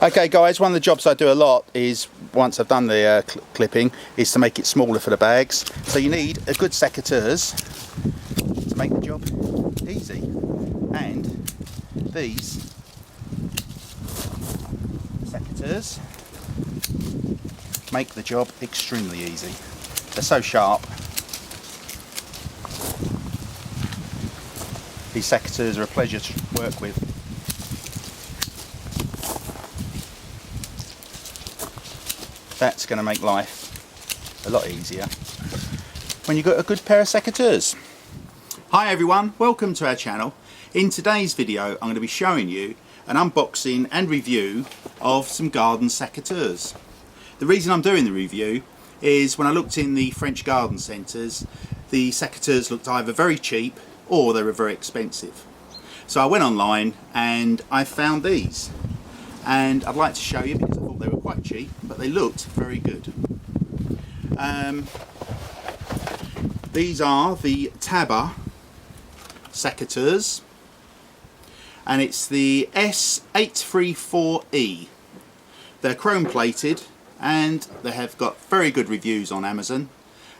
Okay guys, one of the jobs I do a lot is, once I've done the clipping, is to make it smaller for the bags. So you need a good secateurs to make the job easy. And these secateurs make the job extremely easy. They're so sharp. These secateurs are a pleasure to work with. That's going to make life a lot easier when you've got a good pair of secateurs. Hi everyone, welcome to our channel. In today's video I'm going to be showing you an unboxing and review of some garden secateurs. The reason I'm doing the review is when I looked in the French garden centres, the secateurs looked either very cheap or they were very expensive. So I went online and I found these. And I'd like to show you because I thought they were quite cheap, but they looked very good. These are the Tabor secateurs, and it's the S834E. They're chrome plated and they have got very good reviews on Amazon,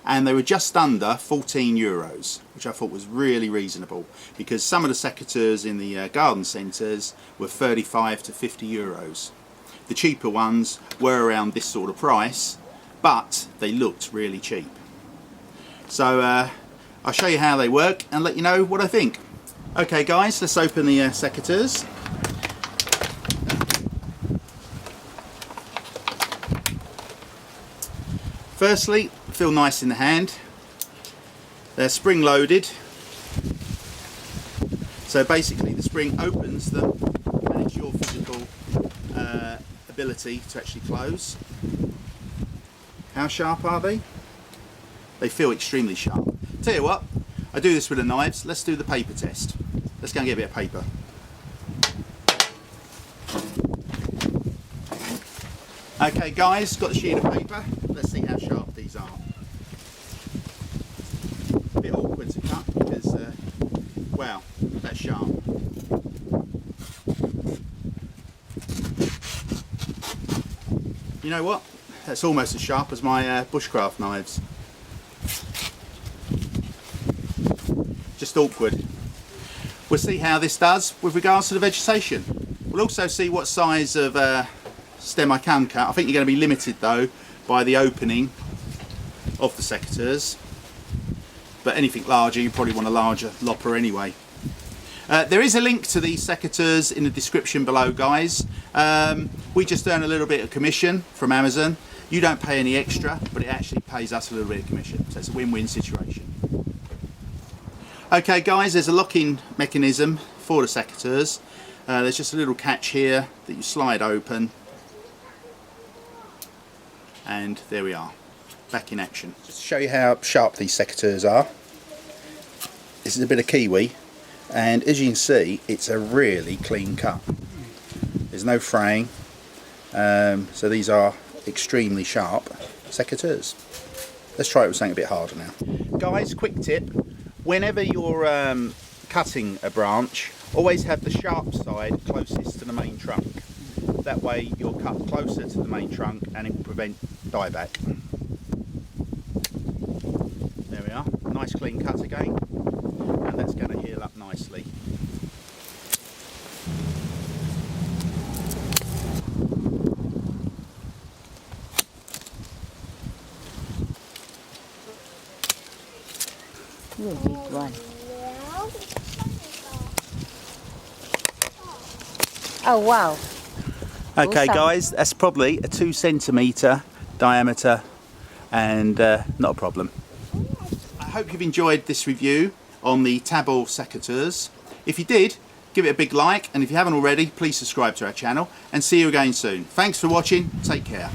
and they were just under €14, which I thought was really reasonable because some of the secateurs in the garden centres were 35 to €50. The cheaper ones were around this sort of price, but they looked really cheap. So I'll show you how they work and let you know what I think. Okay guys, let's open the secateurs. Firstly, feel nice in the hand. They're spring loaded, so basically the spring opens them and it's your physical ability to actually close. How sharp are they? They feel extremely sharp. Tell you what, I do this with the knives. Let's do the paper test. Let's go and get a bit of paper. Okay guys, got the sheet of paper. Let's see how sharp these are. A bit awkward to cut because, wow, that's sharp. You know what? That's almost as sharp as my bushcraft knives. Just awkward. We'll see how this does with regards to the vegetation. We'll also see what size of stem I can cut. I think you're going to be limited though by the opening of the secateurs, but anything larger you probably want a larger lopper anyway. There is a link to these secateurs in the description below guys. We just earn a little bit of commission from Amazon. You don't pay any extra, but it actually pays us a little bit of commission, so it's a win-win situation. Okay guys, there's a locking mechanism for the secateurs. There's just a little catch here that you slide open, and there we are, back in action. Just to show you how sharp these secateurs are, this is a bit of kiwi, and as you can see it's a really clean cut. There's no fraying, so these are extremely sharp secateurs. Let's try it with something a bit harder now. Guys, quick tip, whenever you're cutting a branch, always have the sharp side closest to the main trunk. That way you'll cut closer to the main trunk and it will prevent dieback. There we are, nice clean cut again, and that's going to heal up nicely. Ooh, big one. Oh wow. Okay Awesome. guys, that's probably a 2 centimetre diameter and not a problem. I hope you've enjoyed this review on the Tabor secateurs. If you did, give it a big like, and if you haven't already, please subscribe to our channel, and see you again soon. Thanks for watching, take care.